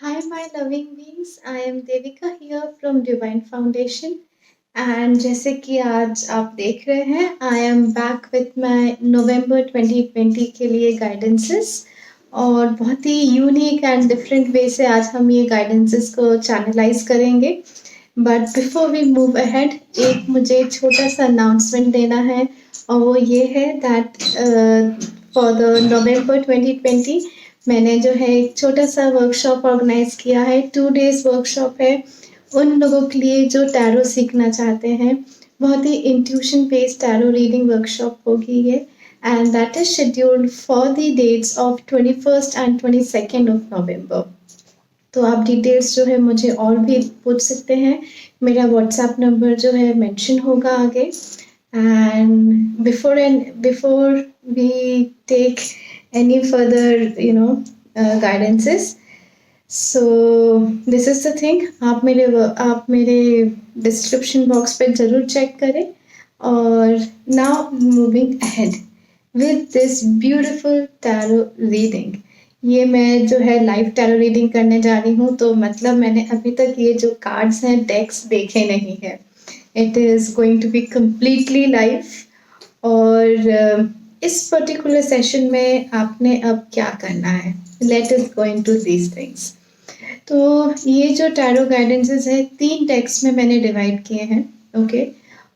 Hi, my loving beings. I am Devika here from Divine Foundation. And जैसे कि आज आप देख रहे हैं, I am back with my November 2020 के लिए guidances और बहुत ही यूनिक एंड डिफरेंट वे से आज हम ये गाइडेंसेस को चैनलाइज करेंगे. But before we move ahead, एक मुझे छोटा सा अनाउंसमेंट देना है और वो ये है दैट फॉर द नवंबर 2020 मैंने जो है एक छोटा सा वर्कशॉप ऑर्गेनाइज किया है. 2 days वर्कशॉप है उन लोगों के लिए जो टैरो सीखना चाहते हैं. बहुत ही intuition based tarot reading workshop होगी ये, and that is scheduled for the dates of 21st and 22nd of November. तो आप डिटेल्स जो है मुझे और भी पूछ सकते हैं. मेरा व्हाट्सएप नंबर जो है मेंशन होगा आगे. And before we take any further guidances. So this is the thing. आप मेरे डिस्क्रिप्शन बॉक्स पे ज़रूर चेक करें. और now moving ahead with this beautiful tarot reading. ये मैं जो है लाइव टैरो रीडिंग करने जा रही हूँ, तो मतलब मैंने अभी तक ये जो कार्ड्स हैं डेक्स देखे नहीं है. It is going to be completely live. और इस पर्टिकुलर सेशन में आपने अब क्या करना है. Let us go into these things. तो ये जो टैरो गाइडेंसेस है 3 टेक्स्ट में मैंने डिवाइड किए हैं. ओके.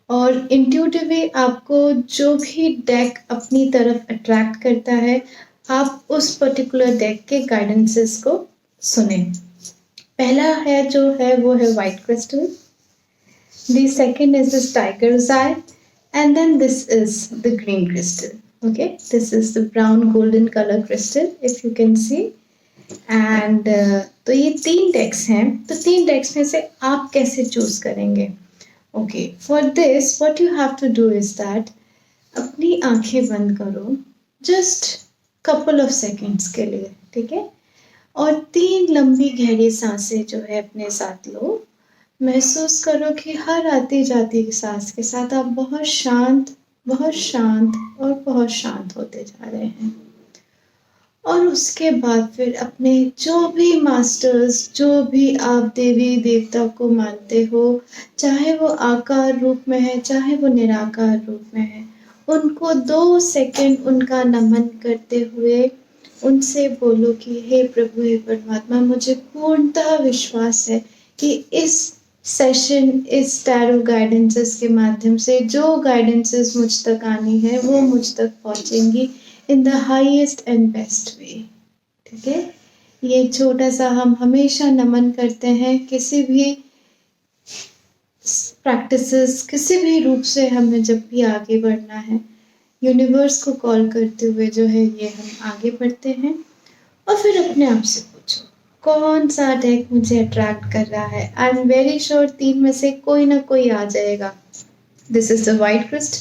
और इंट्यूटिवली आपको जो भी डेक अपनी तरफ अट्रैक्ट करता है, आप उस पर्टिकुलर डेक के गाइडेंसेस को सुने. पहला है जो है वो है white crystal. The second is this tigers I, and then this is the green crystal. Okay, this is the brown golden color crystal, if you can see. And तो ये 3 डेक्स हैं. तो 3 डेक्स में से आप कैसे चूज करेंगे. Okay, for this what you have to do is that अपनी आंखें बंद करो जस्ट कपल ऑफ सेकेंड्स के लिए. ठीक है. और 3 लंबी गहरी सांसें जो है अपने साथ लो. महसूस करो कि हर आती जाती सांस के साथ आप बहुत शांत और बहुत शांत होते जा रहे हैं. और उसके बाद फिर अपने जो भी मास्टर्स, जो भी आप देवी देवता को मानते हो, चाहे वो आकार रूप में है चाहे वो निराकार रूप में है, उनको 2 सेकंड उनका नमन करते हुए उनसे बोलो कि हे प्रभु, हे परमात्मा, मुझे पूर्णतः विश्वास है कि इस सेशन, इस टैरो गाइडेंसेस के माध्यम से जो गाइडेंसेस मुझ तक आनी है वो मुझ तक पहुंचेंगी in the highest and best way. ठीक है. ये छोटा सा हम हमेशा नमन करते हैं. किसी भी प्रैक्टिसेस, किसी भी रूप से हमें जब भी आगे बढ़ना है, यूनिवर्स को कॉल करते हुए जो है ये हम आगे बढ़ते हैं. और फिर अपने आप से पूछो कौन सा डेक मुझे अट्रैक्ट कर रहा है. आई एम वेरी श्योर 3 में से कोई ना कोई आ जाएगा. This is the white crystal,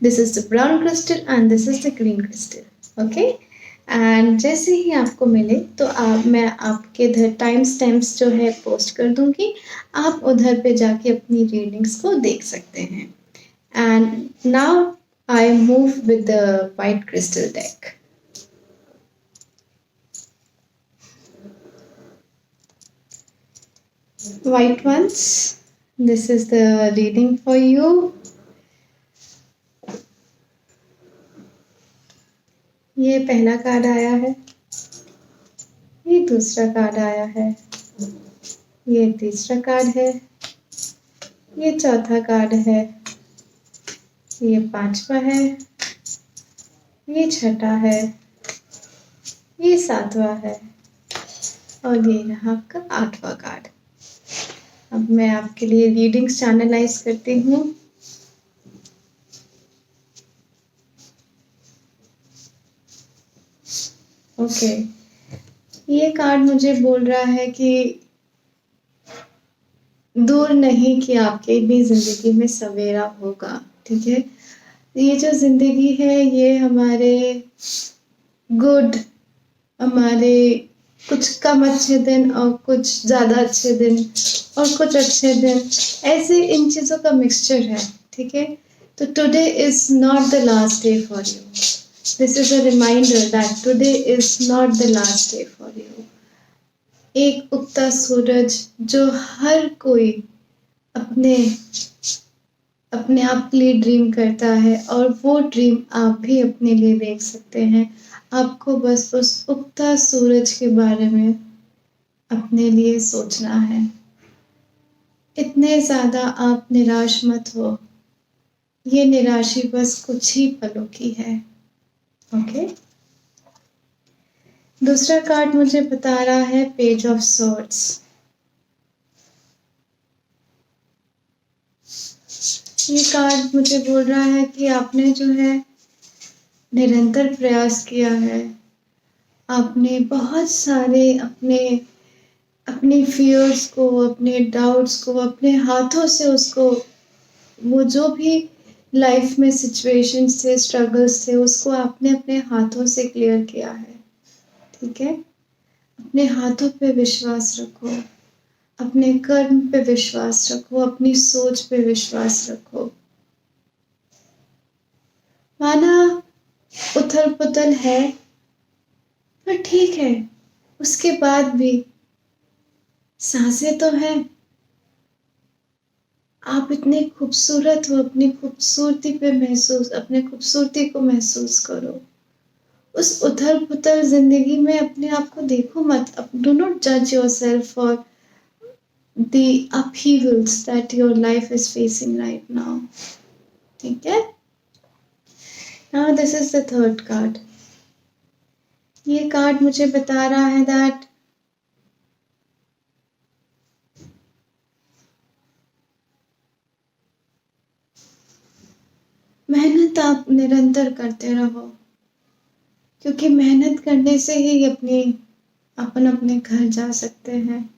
this is the brown crystal and this is the green crystal. Okay. And जैसे ही आपको मिले तो मैं आपके इधर टाइम स्टैम्प्स जो है पोस्ट कर दूंगी. आप उधर पे जाके अपनी रीडिंग्स को देख सकते हैं. And now I move with the white crystal deck. White ones, this is the reading for you. ये पहला कार्ड आया है, ये दूसरा कार्ड आया है, ये तीसरा कार्ड है, ये चौथा कार्ड है, ये 5वां है, ये 6ठा है, ये 7वां है और ये रहा आपका 8वां कार्ड. अब मैं आपके लिए रीडिंग्स चैनलाइज करती हूँ. ओके. ये कार्ड मुझे बोल रहा है कि दूर नहीं कि आपके भी जिंदगी में सवेरा होगा. ठीक है. ये जो जिंदगी है ये हमारे गुड, हमारे कुछ कम अच्छे दिन और कुछ ज़्यादा अच्छे दिन और कुछ अच्छे दिन, ऐसे इन चीज़ों का मिक्सचर है. ठीक है. तो today is not the last day for you. This is a reminder that today is not the last day for you. एक उगता सूरज जो हर कोई अपने अपने आप के लिए ड्रीम करता है, और वो ड्रीम आप भी अपने लिए देख सकते हैं। आपको बस उस उगता सूरज के बारे में अपने लिए सोचना है। इतने ज़्यादा आप निराश मत हो, ये निराशी बस कुछ ही पलों की है। ओके, दूसरा कार्ड मुझे बता रहा है पेज ऑफ सॉर्ड्स। ये कार्ड मुझे बोल रहा है कि आपने जो है निरंतर प्रयास किया है। आपने बहुत सारे अपने फियर्स को, अपने डाउट्स को अपने हाथों से उसको, वो जो भी लाइफ में सिचुएशंस थे, स्ट्रगल्स थे, उसको आपने अपने हाथों से क्लियर किया है। ठीक है, अपने हाथों पे विश्वास रखो, अपने कर्म पे विश्वास रखो, अपनी सोच पे विश्वास रखो। माना उथल पुथल है, पर ठीक है, उसके बाद भी सांसें तो हैं। आप इतने खूबसूरत हो, अपनी खूबसूरती पे महसूस, अपने खूबसूरती को महसूस करो। उस उथल पुथल जिंदगी में अपने आप को देखो मत। डू नॉट जज your self for the upheavals that your life is facing right now. ठीक है, now this is the third card. ये कार्ड मुझे बता रहा है that मेहनत आप निरंतर करते रहो, क्योंकि मेहनत करने से ही अपन अपने घर जा सकते हैं,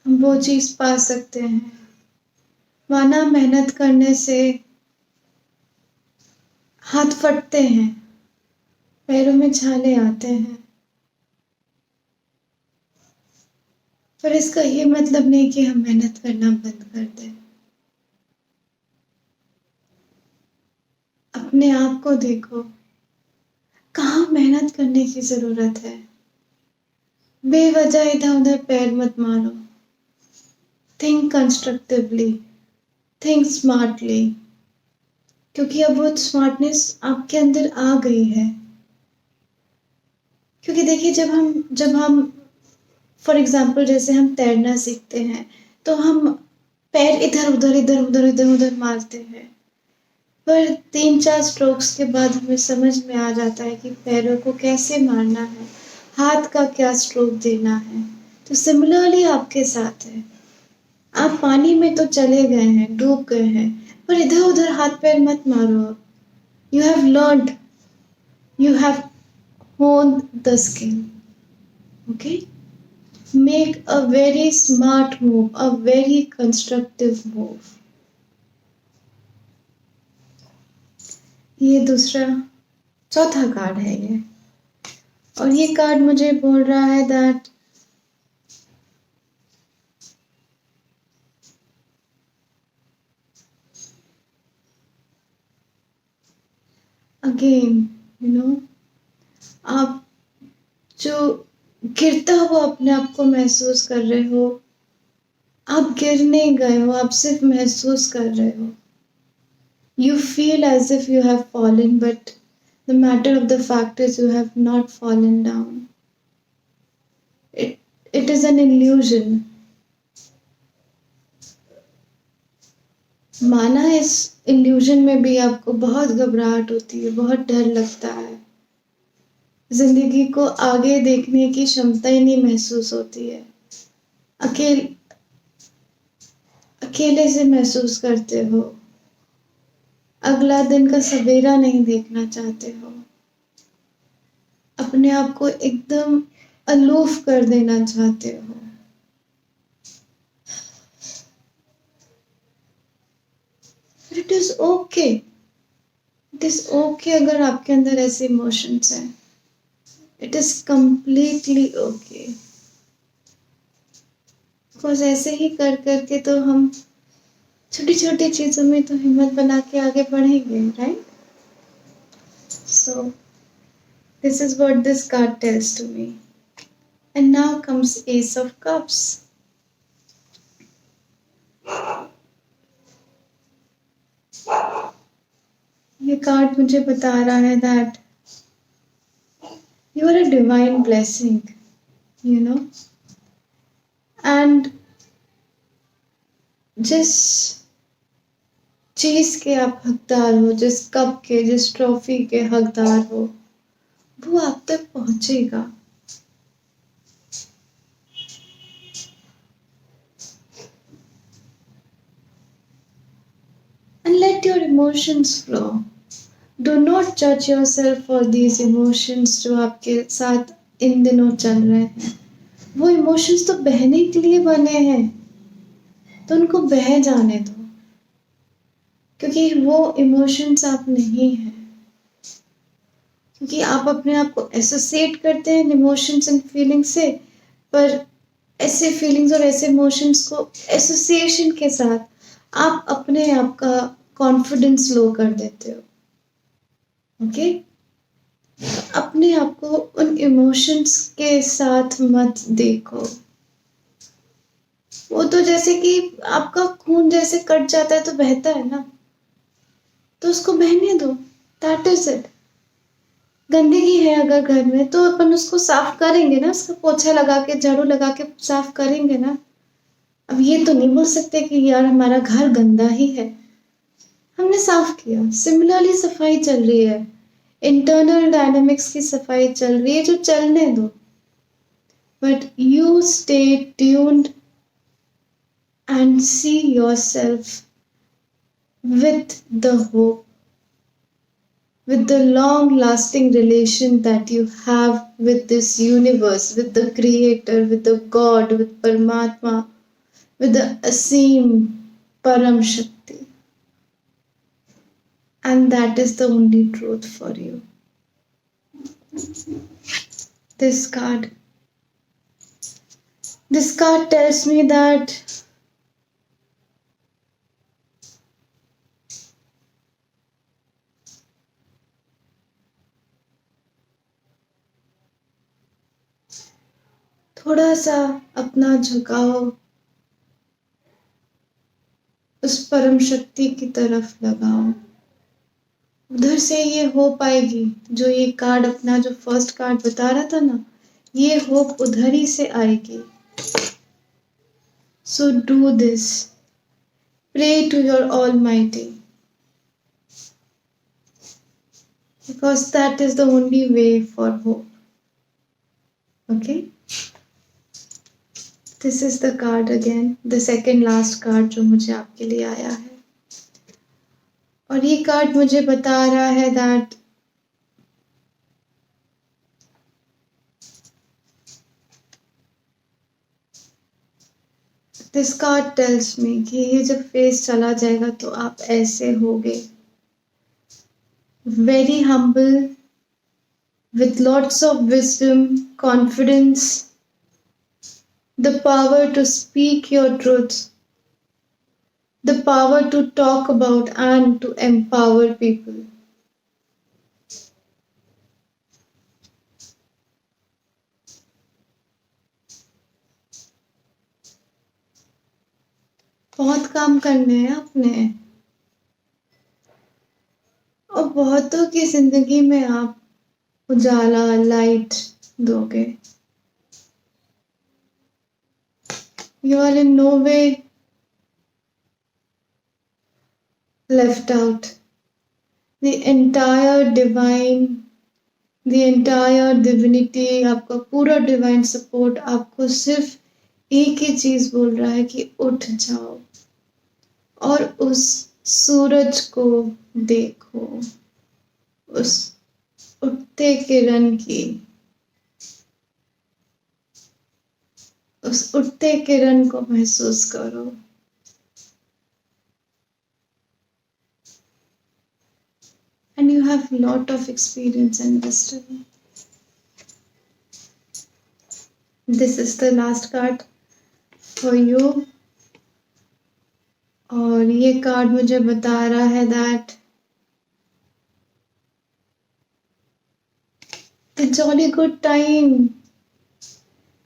हम वो चीज पा सकते हैं। माना मेहनत करने से हाथ फटते हैं, पैरों में छाले आते हैं, पर इसका ये मतलब नहीं कि हम मेहनत करना बंद कर दें। अपने आप को देखो, कहाँ मेहनत करने की जरूरत है। बेवजह इधर उधर पैर मत मारो। थिंक कंस्ट्रक्टिवली, थिंक स्मार्टली, क्योंकि अब वो स्मार्टनेस आपके अंदर आ गई है। क्योंकि देखिए, जब हम फॉर एग्जाम्पल जैसे हम तैरना सीखते हैं, तो हम पैर इधर उधर मारते हैं, पर 3-4 स्ट्रोक्स के बाद हमें समझ में आ जाता है कि पैरों को कैसे मारना है, हाथ का क्या स्ट्रोक देना है। तो सिमिलरली आपके साथ है, आप पानी में तो चले गए हैं, डूब गए हैं, पर इधर उधर हाथ पैर मत मारो। You have learned, you have honed the skill. Okay, make a very smart move, a very constructive move. ये चौथा कार्ड है ये, और ये कार्ड मुझे बोल रहा है दैट अगेन आप जो गिरता हुआ अपने आप को महसूस कर रहे हो, आप गिर नहीं गए हो, आप सिर्फ महसूस कर रहे हो। You feel as if you have fallen, but the matter of the fact is you have not fallen down. It is an illusion. माना इस इल्यूजन में भी आपको बहुत घबराहट होती है, बहुत डर लगता है, जिंदगी को आगे देखने की क्षमता ही नहीं महसूस होती है, अकेले से महसूस करते हो, अगला दिन का सवेरा नहीं देखना चाहते हो, अपने आप को एकदम अलूफ कर देना चाहते हो। It is okay, it is okay अगर आपके अंदर ऐसे इमोशंस हैं, it is completely okay. Because ऐसे ही कर करके तो हम छोटी छोटी चीजों में तो हिम्मत बना के आगे बढ़ेंगे, right? So this is what this card tells to me. And now comes Ace of Cups. ये कार्ड मुझे बता रहा है that you are a divine blessing, you know, and जिस चीज के आप हकदार हो, जिस कप के, जिस ट्रॉफी के हकदार हो, वो आप तक पहुंचेगा. And let your emotions flow. Do not judge yourself for these emotions जो आपके साथ इन दिनों चल रहे हैं. वो इमोशंस तो बहने के लिए बने हैं, तो उनको बह जाने दो, क्योंकि वो इमोशंस आप नहीं हैं. क्योंकि आप अपने आप को एसोसिएट करते हैं इमोशंस एंड फीलिंग्स से, पर ऐसे फीलिंग्स और ऐसे इमोशंस को एसोसिएशन के साथ आप अपने आप का कॉन्फिडेंस लो कर देते हो. ओके, अपने आप को उन इमोशंस के साथ मत देखो. वो तो जैसे कि आपका खून जैसे कट जाता है तो बहता है ना, तो उसको बहने दो. That is it. गंदगी है अगर घर में तो अपन उसको साफ करेंगे ना, उसका पोछा लगा के, झाड़ू लगा के साफ करेंगे ना. अब ये तो नहीं बोल सकते कि यार हमारा घर गंदा ही है, हमने साफ किया. सिमिलरली सफाई चल रही है, इंटरनल डायनामिक्स की सफाई चल रही है, जो चलने दो. But you stay tuned and see yourself with the hope, with the long lasting relation that you have with this universe, with the creator, with the God, with Paramatma, with the Asim Param Shakti. And that is the only truth for you. This card tells me that थोड़ा सा अपना झुकाव उस परम शक्ति की तरफ लगाओ. उधर से ये हो पाएगी. जो ये कार्ड अपना जो फर्स्ट कार्ड बता रहा था ना, ये होप उधर ही से आएगी. So do this. Pray to your Almighty, because that is the only way for hope. Okay? This is the card again, the second last card जो मुझे आपके लिए आया है. और ये कार्ड मुझे बता रहा है that this card tells me कि ये जब फेज चला जाएगा तो आप ऐसे होगे. Very humble, with lots of wisdom, confidence, the power to speak your truth, the power to talk about and to empower people. बहुत काम करने हैं आपने, और बहुतों की जिंदगी में आप उजाला, लाइट दोगे. You are in no way left out. The entire divinity, आपका पूरा डिवाइन सपोर्ट आपको सिर्फ एक ही चीज बोल रहा है कि उठ जाओ और उस सूरज को देखो, उस उठते किरण की, उस उठते किरण को महसूस करो. And you have lot of experience and wisdom. This is the last card for you. और ये कार्ड मुझे बता रहा है that the jolly good time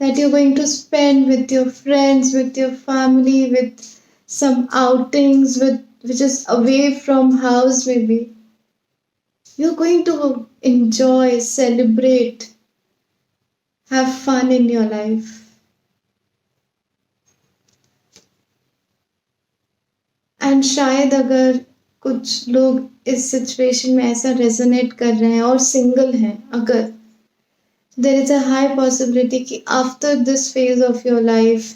that you're going to spend with your friends, with your family, with some outings, with which is away from house maybe. You're going to enjoy, celebrate, have fun in your life. And शायद अगर कुछ लोग इस situation में ऐसा resonate कर रहे हैं और सिंगल हैं, अगर there is a high possibility कि after this phase of your life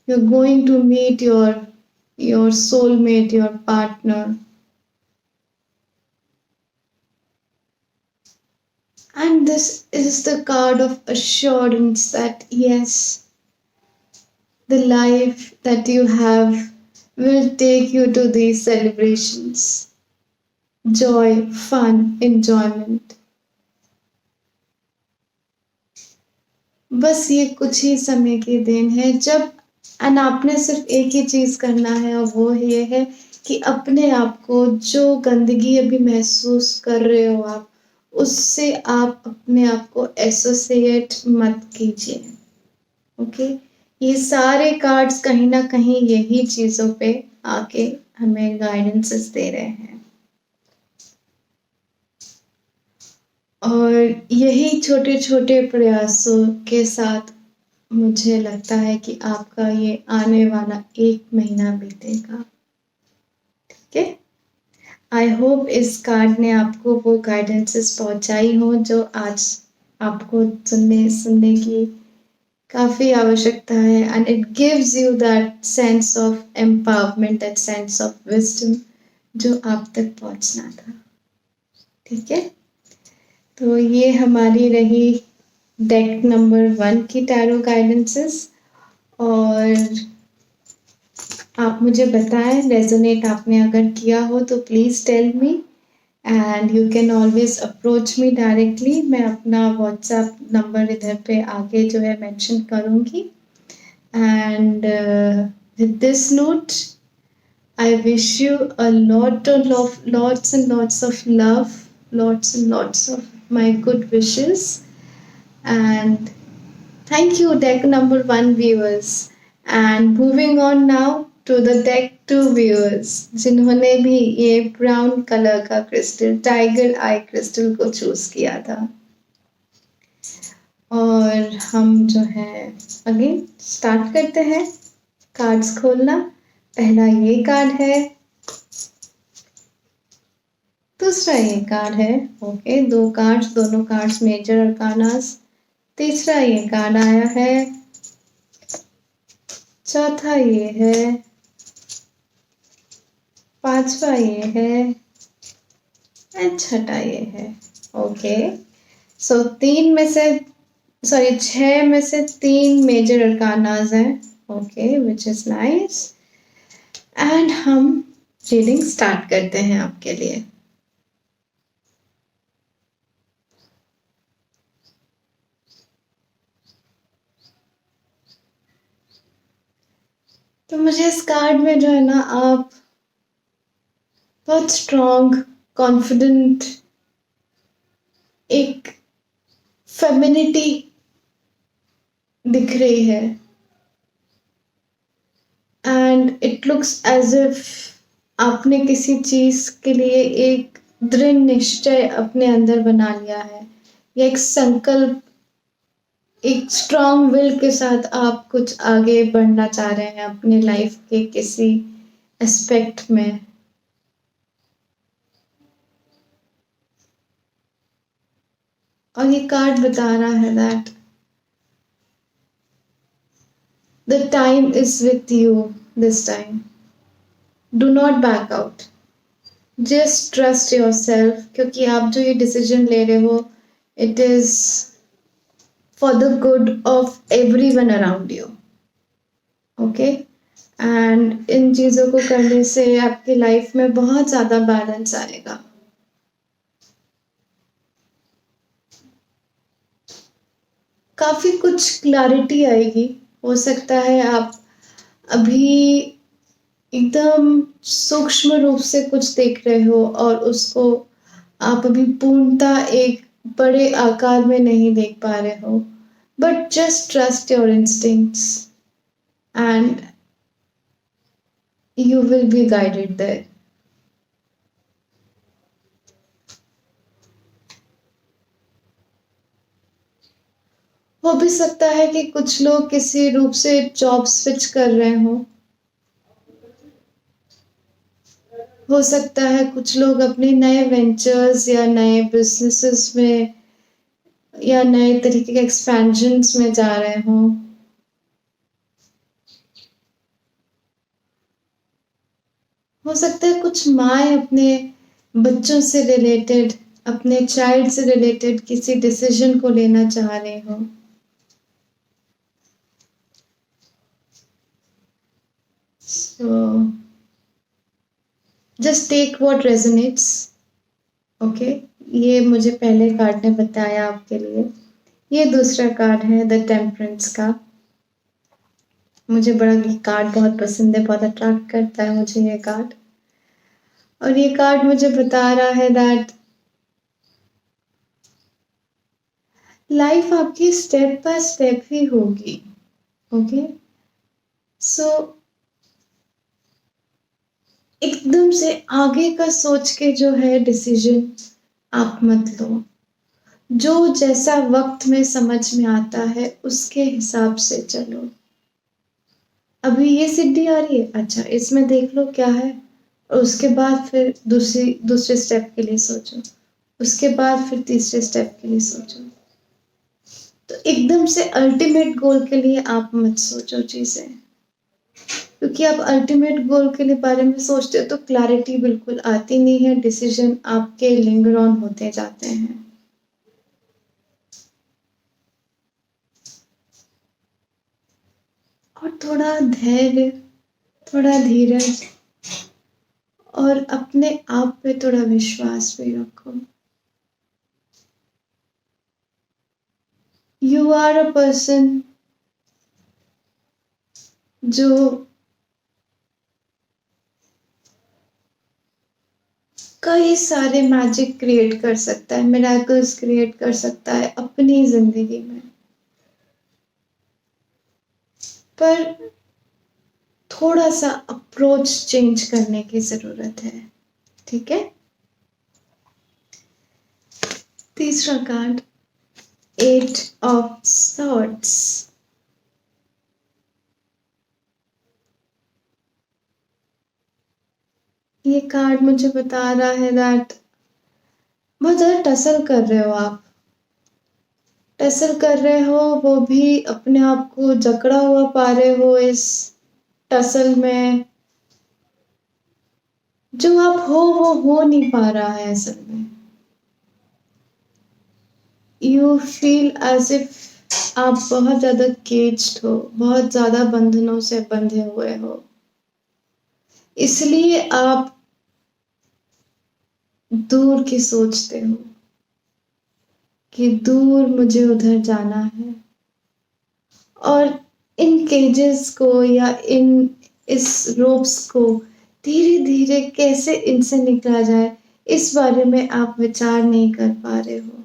you're going to meet your soulmate, your partner. And this is the card of assurance that yes, the life that you have will take you to these celebrations. Joy, fun, enjoyment. बस ये कुछ ही समय की then है जब and आपने सिर्फ एक ही चीज करना है और वो ये है कि अपने आप को जो गंदगी अभी महसूस कर रहे हो आप उससे आप अपने आप को एसोसिएट मत कीजिए. ओके ये सारे कार्ड्स कहीं ना कहीं यही चीजों पे आके हमें गाइडेंसेस दे रहे हैं और यही छोटे छोटे प्रयासों के साथ मुझे लगता है कि आपका ये आने वाला 1 महीना बीतेगा. ठीक है, आई होप इस कार्ड ने आपको वो गाइडेंसेस पहुंचाई हो जो आज आपको सुनने की काफी आवश्यकता है. And it gives you that sense of empowerment, that sense of wisdom जो आप तक पहुंचना था. ठीक है, तो ये हमारी रही डेक नंबर 1 की टैरो गाइडेंसेस. और आप मुझे बताएं रेजोनेट आपने अगर किया हो तो please tell me and you can always approach me directly. मैं अपना व्हाट्सएप नंबर इधर पे आगे जो है मेंशन करूंगी. And with this note I wish you a lots and lots of love, lots and lots of my good wishes. And thank you deck number 1 viewers. And moving on now to the deck 2 viewers जिन्होंने भी ये brown colour का crystal, tiger आई crystal को choose किया था. और हम जो है अगेन स्टार्ट करते हैं कार्ड्स खोलना. पहला ये कार्ड है, दूसरा ये कार्ड है. ओके 2 कार्ड्स, दोनों कार्ड्स मेजर अरकानास. तीसरा ये कार्ड आया है, चौथा ये है, पांचवा ये है एंड छठा ये है. ओके सो 6 में से 3 मेजर अरकानास हैं. Okay which is nice. And हम रीडिंग स्टार्ट करते हैं आपके लिए. तो मुझे इस कार्ड में जो है ना आप बहुत स्ट्रॉन्ग, कॉन्फिडेंट, एक फेमिनिटी दिख रही है. And it looks as if आपने किसी चीज के लिए एक दृढ़ निश्चय अपने अंदर बना लिया है या एक संकल्प, एक स्ट्रॉन्ग विल के साथ आप कुछ आगे बढ़ना चाह रहे हैं अपने लाइफ के किसी एस्पेक्ट में. और ये कार्ड बता रहा है that the time is with you this time. Do not back out, just trust your self. क्योंकि आप जो ये डिसीजन ले रहे हो it is for the good of everyone around you. Okay? And इन चीजों को करने से आपकी लाइफ में बहुत ज्यादा बैलेंस आएगा. काफी कुछ क्लैरिटी आएगी. हो सकता है आप अभी एकदम सूक्ष्म रूप से कुछ देख रहे हो और उसको आप अभी पूर्णता एक बड़े आकार में नहीं देख पा रहे हो. But just trust your instincts and you will be guided there. हो भी सकता है कि कुछ लोग किसी रूप से जॉब स्विच कर रहे हों। हो सकता है कुछ लोग अपने नए वेंचर्स या नए बिजनेसेस में या नए तरीके के एक्सपेंशंस में जा रहे हों। हो सकता है कुछ माएँ अपने बच्चों से रिलेटेड, अपने चाइल्ड से रिलेटेड किसी डिसीजन को लेना चाह रहे हों। So just take what resonates. Okay, ये मुझे पहले कार्ड ने बताया आपके लिए। ये दूसरा कार्ड है द टेम्परेंस का। मुझे बड़ा ये कार्ड बहुत पसंद है, बहुत अट्रैक्ट करता है मुझे ये कार्ड। और ये कार्ड मुझे बता रहा है दैट लाइफ आपकी स्टेप बाय स्टेप ही होगी। ओके, सो एकदम से आगे का सोच के जो है डिसीजन आप मत लो। जो जैसा वक्त में समझ में आता है उसके हिसाब से चलो। अभी ये सिद्धि आ रही है, अच्छा इसमें देख लो क्या है, और उसके बाद फिर दूसरे स्टेप के लिए सोचो, उसके बाद फिर तीसरे स्टेप के लिए सोचो। तो एकदम से अल्टीमेट गोल के लिए आप मत सोचो चीजें, क्योंकि आप अल्टीमेट गोल के लिए बारे में सोचते हो तो क्लैरिटी बिल्कुल आती नहीं है, डिसीजन आपके लिंगर ऑन होते जाते हैं। और थोड़ा धैर्य, थोड़ा धीरज और अपने आप पे थोड़ा विश्वास भी रखो। यू आर अ पर्सन जो कई सारे मैजिक क्रिएट कर सकता है, मिराकल्स क्रिएट कर सकता है अपनी जिंदगी में। पर थोड़ा सा अप्रोच चेंज करने की जरूरत है, ठीक है। तीसरा कार्ड, एट ऑफ सॉर्ड्स। ये कार्ड मुझे बता रहा है दैट बहुत ज्यादा टसल कर रहे हो आप, टसल कर रहे हो, वो भी अपने आप को जकड़ा हुआ पा रहे हो इस टसल में। जो आप हो वो हो नहीं पा रहा है असल में। यू फील एज इफ आप बहुत ज्यादा केज्ड हो, बहुत ज्यादा बंधनों से बंधे हुए हो, इसलिए आप दूर की सोचते हो कि दूर मुझे उधर जाना है। और इन केजेस को या इन इस रोप्स को धीरे धीरे कैसे इनसे निकला जाए, इस बारे में आप विचार नहीं कर पा रहे हो।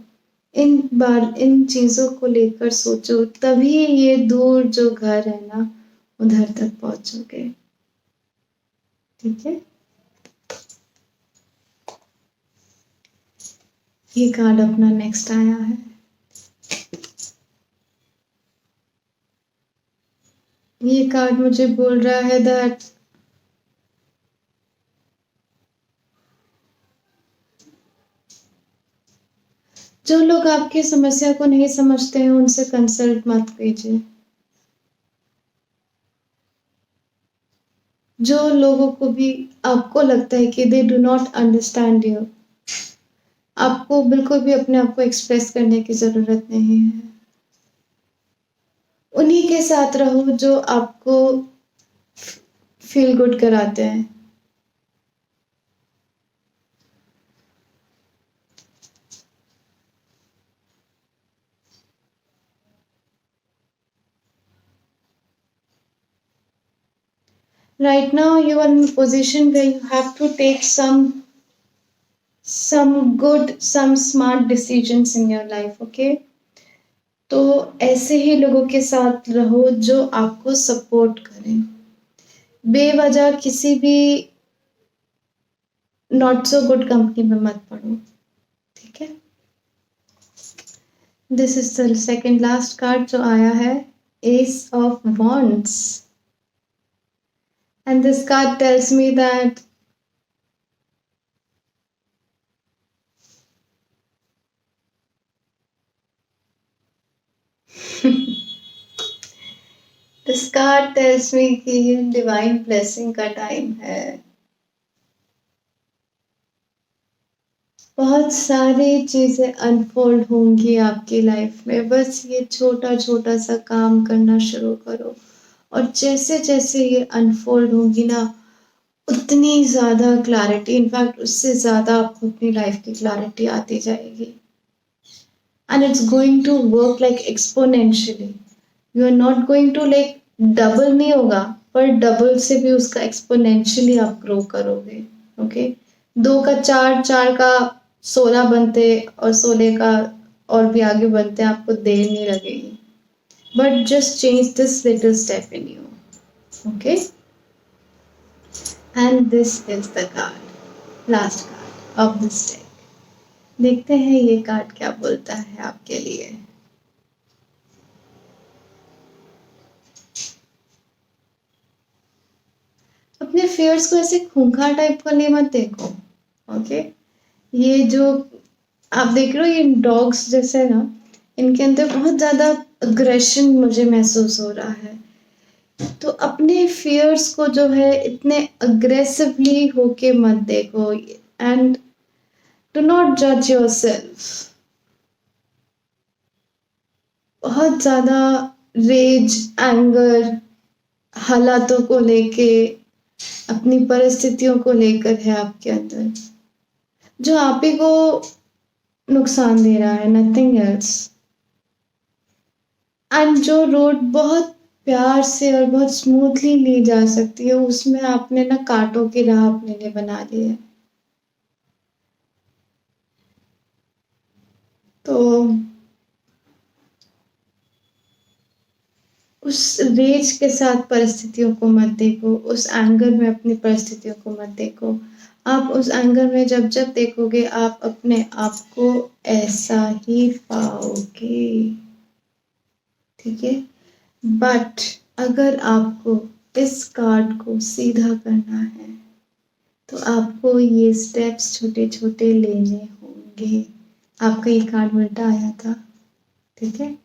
इन चीजों को लेकर सोचो, तभी ये दूर जो घर है ना उधर तक पहुंचोगे, ठीक है। ये कार्ड अपना नेक्स्ट आया है। ये कार्ड मुझे बोल रहा है दैट जो लोग आपकी समस्या को नहीं समझते हैं उनसे कंसल्ट मत कीजिए। जो लोगों को भी आपको लगता है कि they do not understand you, आपको बिल्कुल भी अपने आप को एक्सप्रेस करने की जरूरत नहीं है। उन्हीं के साथ रहो जो आपको फील गुड कराते हैं। Right now you are in a position where you have to take some good, some smart decisions in your life, okay? तो ऐसे ही लोगों के साथ रहो जो आपको सपोर्ट करें। बेवजह किसी भी नॉट सो गुड कंपनी में मत पड़ो, ठीक है। This is the second last card जो आया है, S of wands, and this card tells me that this card tells me कि डिवाइन ब्लेसिंग का टाइम है। बहुत सारी चीजें अनफोल्ड होंगी आपकी लाइफ में, बस ये छोटा छोटा सा काम करना शुरू करो, और जैसे जैसे ये अनफोल्ड होंगी ना, उतनी ज्यादा क्लैरिटी, इनफैक्ट उससे ज्यादा आपको अपनी लाइफ की क्लैरिटी आती जाएगी, and it's going to work like exponentially. You are not going to like double नहीं होगा, पर डबल से भी उसका एक्सपोनेंशियली आप ग्रो करोगे। ओके, 2 का 4, 4 का 16 बनते, और 16 का और भी आगे बनते, आपको देर नहीं लगेगी, but just change this little step in you. Okay, and this is the card, last card of this deck. देखते हैं ये कार्ड क्या बोलता है आपके लिए। अपने फियर्स को ऐसे खूंखार टाइप का नहीं मत देखो। ओके, ये जो आप देख रहे हो, ये डॉग्स जैसे ना, इनके अंदर बहुत ज्यादा अग्रेशन मुझे महसूस हो रहा है। तो अपने फियर्स को जो है इतने अग्रेसिवली होके मत देखो, एंड डू नॉट जज योरसेल्फ। बहुत ज्यादा रेज, एंगर हालातों को लेके, अपनी परिस्थितियों को लेकर है आपके अंदर, जो आप ही को नुकसान दे रहा है, नथिंग एल्स। एंड जो रोड बहुत प्यार से और बहुत स्मूथली ली जा सकती है, उसमें आपने ना कांटों की राह अपने लिए बना ली है। तो उस रेज के साथ परिस्थितियों को मत देखो, उस एंगर में अपनी परिस्थितियों को मत देखो। आप उस एंगर में जब जब देखोगे, आप अपने आप को ऐसा ही पाओगे, ठीक है। बट अगर आपको इस कार्ड को सीधा करना है, तो आपको ये स्टेप्स छोटे छोटे लेने होंगे। आपका ये कार्ड उल्टा आया था, ठीक है।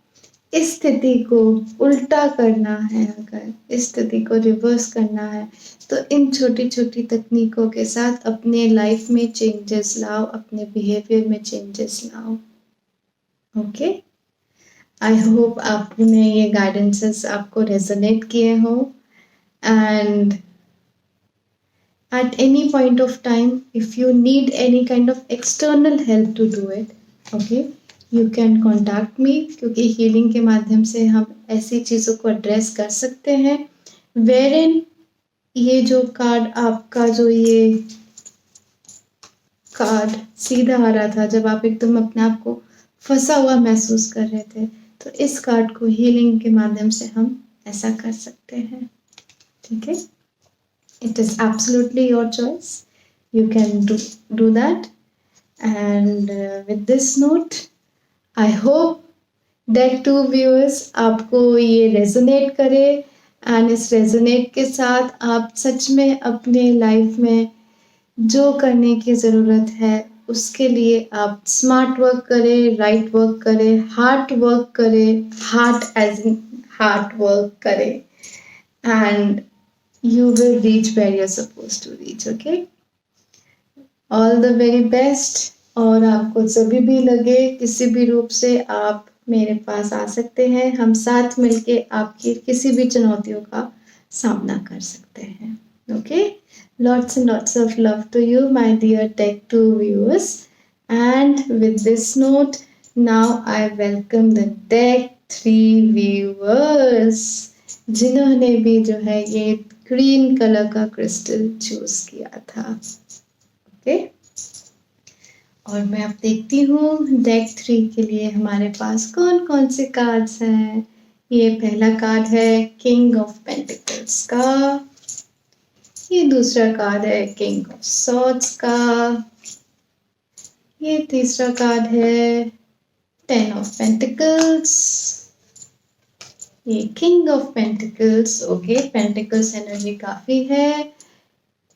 इस स्थिति को उल्टा करना है, अगर इस स्थिति को रिवर्स करना है, तो इन छोटी छोटी तकनीकों के साथ अपने लाइफ में चेंजेस लाओ, अपने बिहेवियर में चेंजेस लाओ। ओके, आई होप आपने ये गाइडेंसेस आपको रेजोनेट किए हो, and at any point of time, if you need any kind of external help to do it, okay, you can contact me, क्योंकि हीलिंग के माध्यम से हम ऐसी चीज़ों को एड्रेस कर सकते हैं, wherein ये जो कार्ड आपका, जो ये कार्ड सीधा आ रहा था जब आप एकदम अपने आप को फंसा हुआ महसूस कर रहे थे, तो इस कार्ड को हीलिंग के माध्यम से हम ऐसा कर सकते हैं, ठीक है। It is absolutely your choice. You can do that. And with this note, I hope that 2 viewers आपको ये रेजोनेट करे, एंड इस रेजोनेट के साथ आप सच में अपने लाइफ में जो करने की ज़रूरत है, उसके लिए आप स्मार्ट वर्क करें, राइट वर्क करें, हार्ट वर्क करें, heart as in heart work करें, and you will reach where you're supposed to reach. Okay, all the very best. और आपको जब भी लगे किसी भी रूप से, आप मेरे पास आ सकते हैं, हम साथ मिलके आपकी किसी भी चुनौतियों का सामना कर सकते हैं। Okay, lots and lots of love to you, my dear Tech2 viewers. And with this note, now I welcome the Tech3 viewers, जिन्होंने भी जो है ये ग्रीन कलर का क्रिस्टल चूज किया था। ओके, और मैं अब देखती हूँ डेक 3 के लिए हमारे पास कौन कौन से कार्ड्स हैं। ये पहला कार्ड है किंग ऑफ पेंटिकल्स का, ये दूसरा कार्ड है किंग ऑफ सॉर्ड्स का, ये तीसरा कार्ड है 10 ऑफ पेंटिकल्स, ये king of pentacles. Okay, pentacles energy काफी है।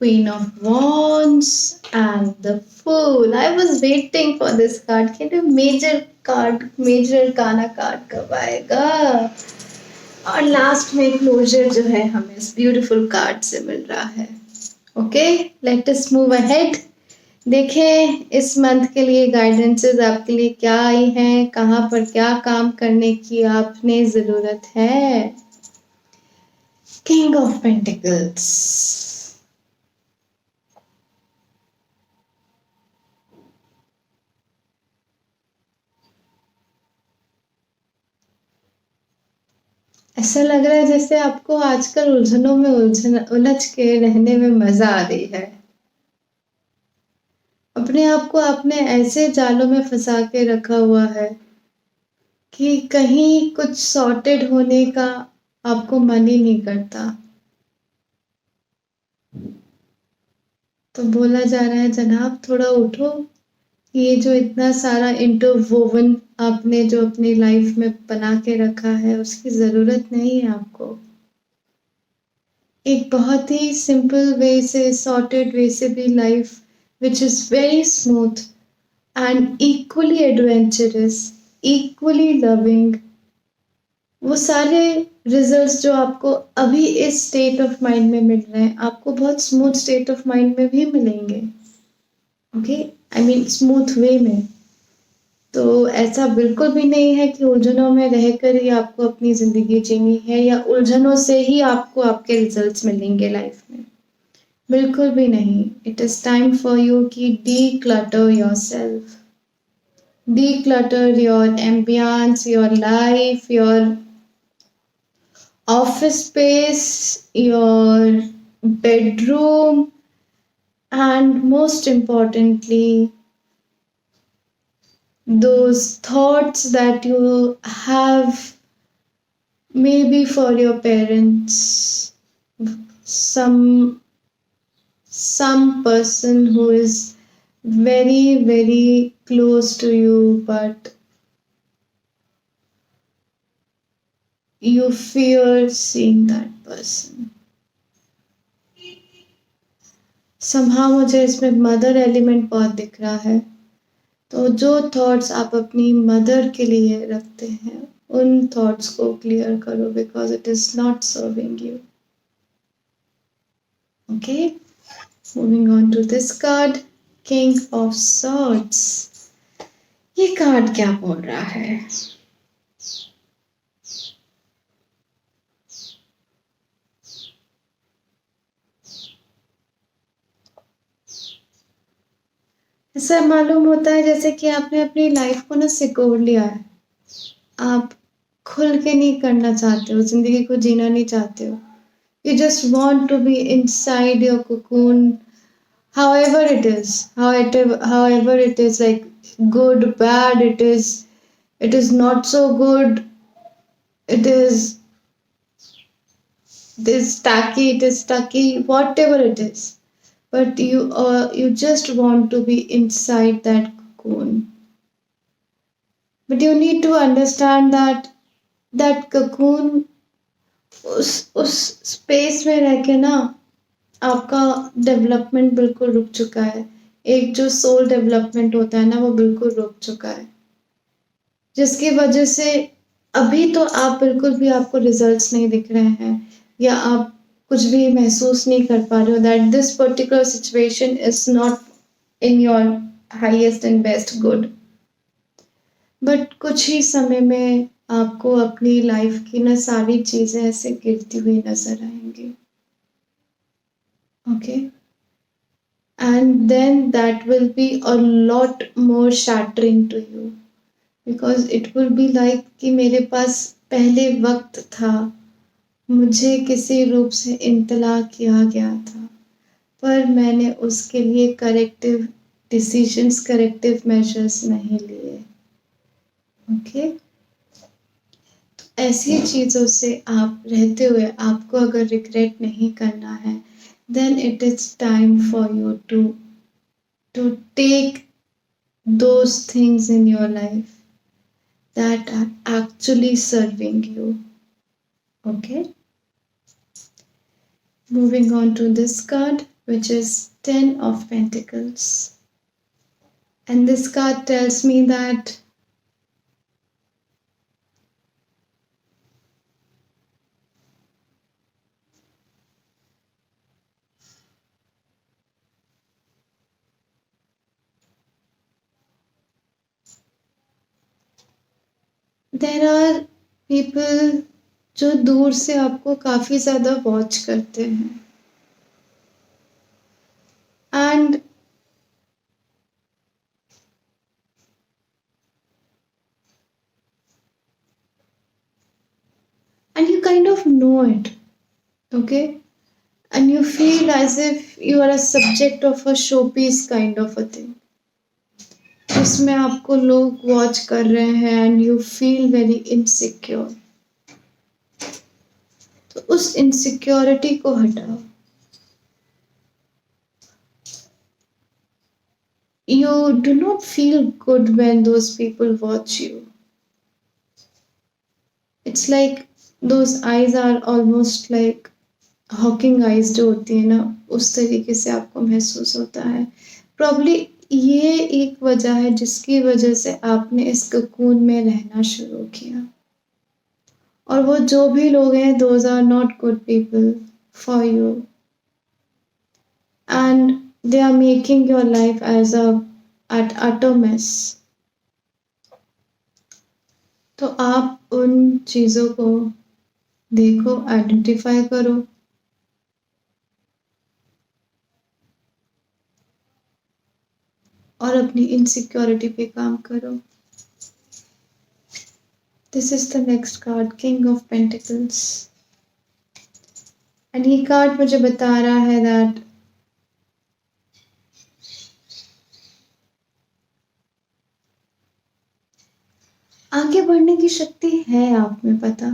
Queen of Wands and the Fool. I was waiting for this card. क्या ये major card, major arcana card कब आएगा? और लास्ट में क्लोजर जो है हमें इस ब्यूटीफुल कार्ड से मिल रहा है। Okay, let us move ahead. देखें इस मंथ के लिए गाइडेंसेस आपके लिए क्या आई हैं, कहाँ पर क्या काम करने की आपने जरूरत है। किंग ऑफ पेंटिकल्स, ऐसा लग रहा है जैसे आपको आजकल उलझनों में उलझ के रहने में मजा आ रही है। अपने आप को आपने ऐसे जालों में फंसा के रखा हुआ है कि कहीं कुछ सॉर्टेड होने का आपको मन ही नहीं करता। तो बोला जा रहा है जनाब थोड़ा उठो, ये जो इतना सारा इंटरवोवन आपने जो अपनी लाइफ में बना के रखा है उसकी जरूरत नहीं है आपको। एक बहुत ही सिंपल वे से, सॉर्टेड वे से भी life which is very smooth and equally adventurous, equally loving, वो सारे रिजल्ट्स जो आपको अभी इस स्टेट ऑफ माइंड में मिल रहे हैं आपको बहुत स्मूथ स्टेट ऑफ माइंड में भी मिलेंगे। Okay, I mean smooth way में। तो ऐसा बिल्कुल भी नहीं है कि उलझनों में रहकर ही आपको अपनी जिंदगी जीनी है या उलझनों से ही आपको आपके रिजल्ट्स मिलेंगे लाइफ में। बिल्कुल भी नहीं। It is time for you कि declutter yourself, declutter your ambience, your life, your office space, your bedroom, and most importantly those thoughts that you have maybe for your parents, some person who is very close to you but you fear seeing that person. somehow मुझे इसमें mother element बहुत दिख रहा है। तो जो thoughts आप अपनी मदर के लिए रखते हैं उन थॉट्स को क्लियर करो because it is not serving you. Okay, moving on to this card, king of swords. ये कार्ड क्या बोल रहा है? ऐसा मालूम होता है जैसे कि आपने अपनी लाइफ को ना सिकोड़ लिया है। आप खुल के नहीं करना चाहते हो, जिंदगी को जीना नहीं चाहते हो। You just want to be inside your cocoon, however it is, like good, bad, it is not so good, it is tacky, it is stucky, whatever it is. But you just want to be inside that cocoon. But you need to understand that that cocoon, उस space में रह के ना आपका development बिल्कुल रुक चुका है। एक जो सोल डेवलपमेंट होता है ना वो बिल्कुल रुक चुका है, जिसकी वजह से अभी तो आप बिल्कुल भी आपको रिजल्ट्स नहीं दिख रहे हैं या आप कुछ भी महसूस नहीं कर पा रहे हो that this particular situation is not in your highest and best good. But कुछ ही समय में आपको अपनी लाइफ की ना सारी चीजें ऐसे गिरती हुई नजर आएंगी। Okay, and then that will be a lot more shattering to you because it will be like कि मेरे पास पहले वक्त था, मुझे किसी रूप से इंतला किया गया था पर मैंने उसके लिए करेक्टिव डिसीजंस, करेक्टिव मेजर्स नहीं लिए। ओके, ऐसी चीज़ों से आप रहते हुए आपको अगर रिग्रेट नहीं करना है, then it is time for you to take those things in your life that are actually serving you. Okay, moving on to this card, which is Ten of Pentacles, and this card tells me that there are people जो दूर से आपको काफी ज्यादा watch करते हैं, and you kind of know it. Okay, and you feel as if you are a subject of a showpiece kind of a thing, जिसमें आपको लोग वॉच कर रहे हैं and you feel very insecure. तो उस इनसिक्योरिटी को हटाओ। You do not feel good when those people watch you. It's like those eyes are almost like Hawking eyes जो होती है ना, उस तरीके से आपको महसूस होता है। प्रॉब्ली ये एक वजह है जिसकी वजह से आपने इस ककून में रहना शुरू किया, और वो जो भी लोग हैं, those are not good people for you, and they are making your life as a mess. तो आप उन चीजों को देखो, आइडेंटिफाई करो, और अपनी इनसिक्योरिटी पे काम करो। This is the next card, king of pentacles, and ये कार्ड मुझे बता रहा है दैट आगे बढ़ने की शक्ति है आप में, पता,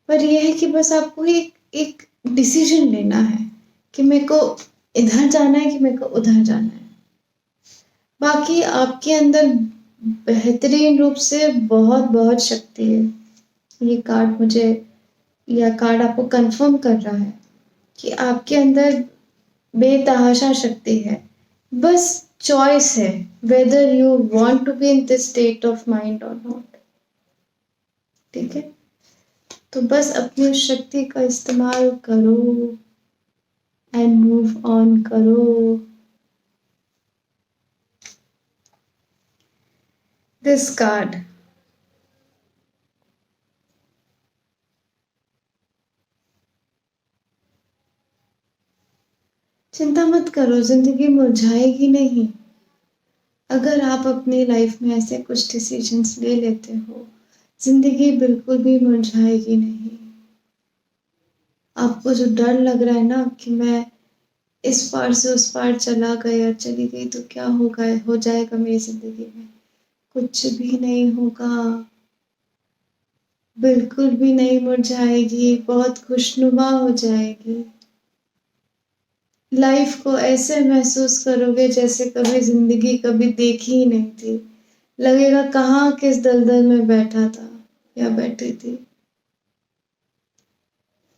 पर यह है कि बस आपको एक एक डिसीजन लेना है कि मेरे को इधर जाना है कि मेरे को उधर जाना है। बाकी आपके अंदर बेहतरीन रूप से बहुत बहुत शक्ति है। ये कार्ड मुझे, यह कार्ड आपको कंफर्म कर रहा है कि आपके अंदर बेतहाशा शक्ति है, बस चॉइस है whether you want to be in this state of mind और नॉट। ठीक है, तो बस अपनी उस शक्ति का इस्तेमाल करो एंड मूव ऑन करो। दिस कार्ड, चिंता मत करो, जिंदगी मुरझाएगी नहीं। अगर आप अपनी लाइफ में ऐसे कुछ डिसीजंस ले लेते हो, जिंदगी बिल्कुल भी मुरझाएगी नहीं। आपको जो डर लग रहा है ना कि मैं इस पार से उस पार चला गया, चली गई तो क्या होगा, हो जाएगा मेरी जिंदगी में, कुछ भी नहीं होगा, बिल्कुल भी नहीं मुरझाएगी, बहुत खुशनुमा हो जाएगी। लाइफ को ऐसे महसूस करोगे जैसे कभी जिंदगी कभी देखी ही नहीं थी। लगेगा कहाँ किस दलदल में बैठा था या बैठी थी।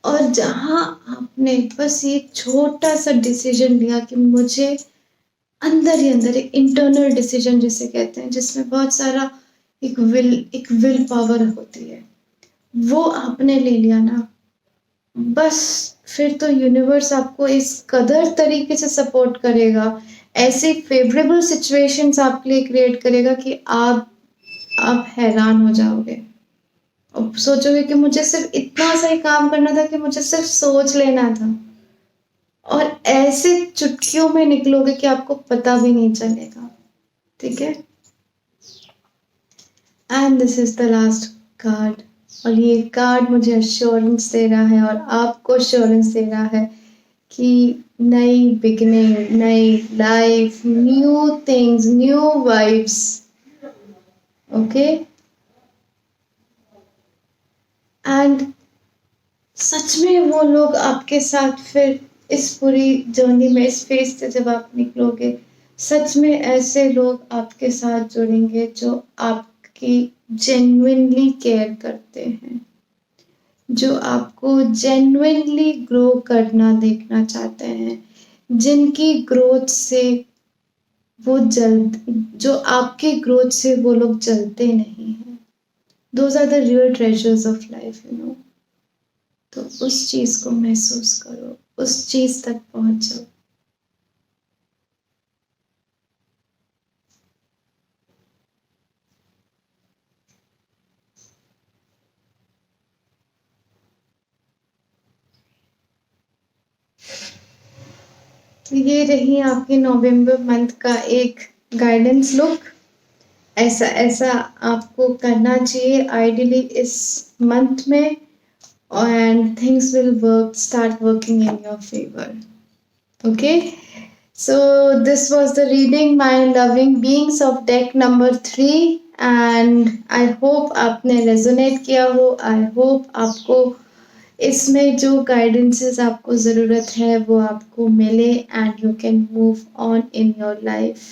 और जहां आपने बस एक छोटा सा डिसीजन लिया कि मुझे अंदर ही अंदर, एक इंटरनल डिसीजन जिसे कहते हैं, जिसमें बहुत सारा एक विल पावर होती है, वो आपने ले लिया ना, बस फिर तो यूनिवर्स आपको इस कदर तरीके से सपोर्ट करेगा, ऐसी फेवरेबल सिचुएशंस आपके लिए क्रिएट करेगा कि आप हैरान हो जाओगे। अब सोचोगे कि मुझे सिर्फ इतना सा ही काम करना था, कि मुझे सिर्फ सोच लेना था, और ऐसे चुटकियों में निकलोगे कि आपको पता भी नहीं चलेगा। ठीक है, and this is the last card, और ये कार्ड मुझे अश्योरेंस दे रहा है और आपको अश्योरेंस दे रहा है कि नई बिगिनिंग, नई life, new things, new vibes. Okay, and such में वो लोग आपके साथ फिर इस पूरी जर्नी में, इस फेज से जब आप निकलोगे, सच में ऐसे लोग आपके साथ जुड़ेंगे जो आपकी जेन्युइनली केयर करते हैं, जो आपको जेन्युइनली ग्रो करना देखना चाहते हैं, जिनकी ग्रोथ से वो जो आपकी ग्रोथ से वो लोग जलते नहीं हैं। Those are the real treasures of life, you know. तो उस चीज को महसूस करो, उस चीज तक पहुंच जाओ। तो ये रही आपके नवंबर मंथ का एक गाइडेंस लुक। ऐसा ऐसा आपको करना चाहिए आइडियली इस मंथ में, and things will start working in your favor. Okay, so this was the reading My Loving Beings of deck number 3, and I hope आपने resonate किया हो। I hope आपको इसमें जो guidances आपको ज़रूरत है वो आपको मिले, and you can move on in your life.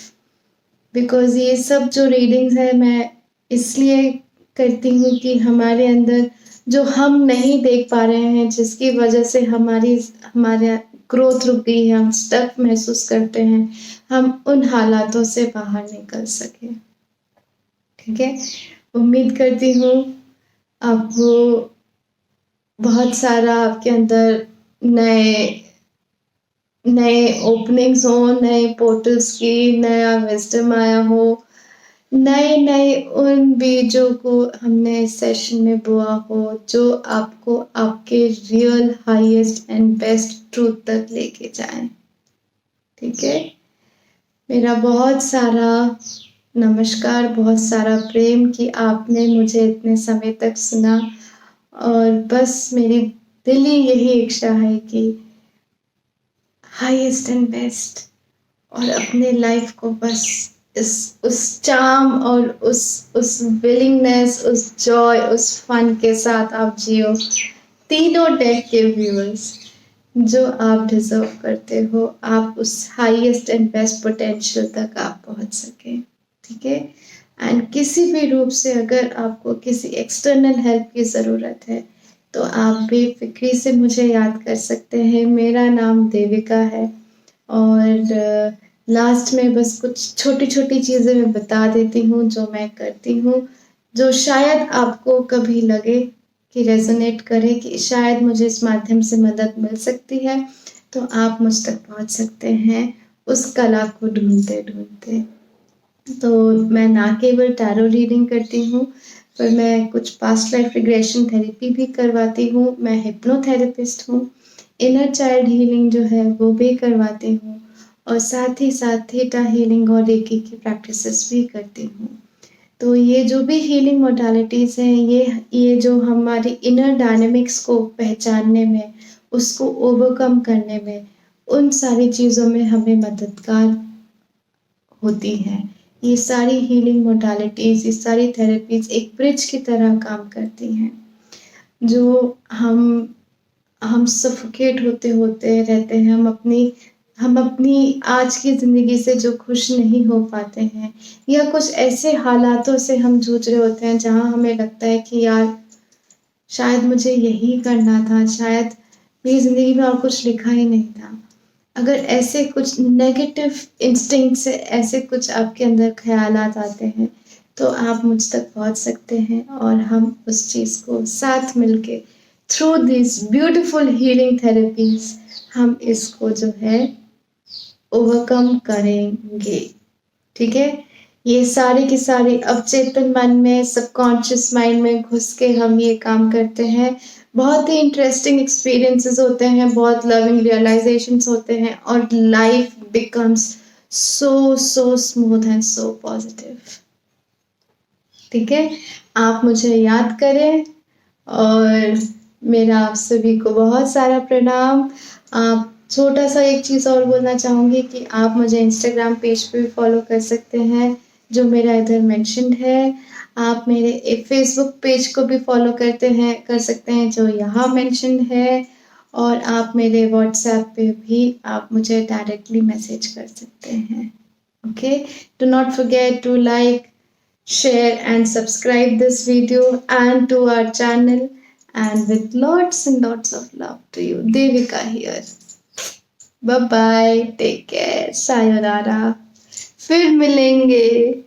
Because ये सब जो रीडिंग्स है मैं इसलिए करती हूँ कि हमारे अंदर जो हम नहीं देख पा रहे हैं, जिसकी वजह से हमारे ग्रोथ रुक गई है, हम स्टक महसूस करते हैं, हम उन हालातों से बाहर निकल सके। ठीक है, उम्मीद करती हूँ आपको बहुत सारा आपके अंदर नए नए ओपनिंग्स हो, नए पोर्टल्स की नया विजडम आया हो, नए नए उन बीजों को हमने इस सेशन में बोआ हो जो आपको आपके real highest and best truth तक लेके जाए। ठीक है, मेरा बहुत सारा नमस्कार, बहुत सारा प्रेम कि आपने मुझे इतने समय तक सुना, और बस मेरी दिली यही इच्छा है कि हाईएस्ट एंड बेस्ट, और अपने लाइफ को बस उस चार्म और उस विलिंगनेस, उस जॉय, उस फन के साथ आप जियो। तीनों डेक के व्यूअर्स जो आप डिजर्व करते हो, आप उस हाईएस्ट एंड बेस्ट पोटेंशियल तक आप पहुंच सके। ठीक है, एंड किसी भी रूप से अगर आपको किसी एक्सटर्नल हेल्प की ज़रूरत है तो आप बेफिक्री से मुझे याद कर सकते हैं। मेरा नाम देविका है, और लास्ट में बस कुछ छोटी छोटी चीज़ें मैं बता देती हूँ जो मैं करती हूँ, जो शायद आपको कभी लगे कि रेजोनेट करे, कि शायद मुझे इस माध्यम से मदद मिल सकती है, तो आप मुझ तक पहुँच सकते हैं उस कला को ढूंढते ढूंढते। तो मैं ना केवल टैरो रीडिंग करती हूँ, पर मैं कुछ पास्ट लाइफ रिग्रेशन थेरेपी भी करवाती हूँ। मैं हिप्नोथेरेपिस्ट हूँ, इनर चाइल्ड हीलिंग जो है वो भी करवाती हूँ, और साथ ही साथ थीटा हीलिंग और रेकी की प्रैक्टिसेस भी करती हूँ। तो ये जो भी हीलिंग मोडालिटीज़ हैं, ये जो हमारी इनर डायनेमिक्स को पहचानने में, उसको ओवरकम करने में, उन सारी चीज़ों में हमें मददगार होती हैं। ये सारी हीलिंग मोडालिटीज़, ये सारी थेरेपीज़ एक ब्रिज की तरह काम करती हैं, जो हम सफोकेट होते होते रहते हैं, हम अपनी आज की ज़िंदगी से जो खुश नहीं हो पाते हैं, या कुछ ऐसे हालातों से हम जूझ रहे होते हैं जहाँ हमें लगता है कि यार शायद मुझे यही करना था, शायद मेरी ज़िंदगी में और कुछ लिखा ही नहीं था। अगर ऐसे कुछ नेगेटिव इंस्टिंक्ट से ऐसे कुछ आपके अंदर ख्यालात आते हैं, तो आप मुझ तक पहुंच सकते हैं, और हम उस चीज़ को साथ मिलके through this beautiful healing therapies हम इसको जो है ओवरकम करेंगे। ठीक है, ये सारे के सारे अवचेतन मन में, सबकॉन्शियस माइंड में घुस के हम ये काम करते हैं। बहुत ही इंटरेस्टिंग एक्सपीरियंसेस होते हैं, बहुत लविंग रियलाइजेशंस होते हैं, और life becomes so smooth and so positive. ठीक है, आप मुझे याद करें, और मेरा आप सभी को बहुत सारा प्रणाम। आप छोटा सा एक चीज़ और बोलना चाहूँगी कि आप मुझे इंस्टाग्राम पेज पे भी फॉलो कर सकते हैं, जो मेरा इधर मेंशन्ड है। आप मेरे एक फेसबुक पेज को भी फॉलो कर सकते हैं, जो यहाँ मेंशन्ड है। और आप मेरे व्हाट्सएप पे भी आप मुझे डायरेक्टली मैसेज कर सकते हैं। Okay, do not forget to like, share and subscribe this video and to our channel, and with lots and lots of love to you. Devika here. Bye bye, take care, sayonara, फिर मिलेंगे।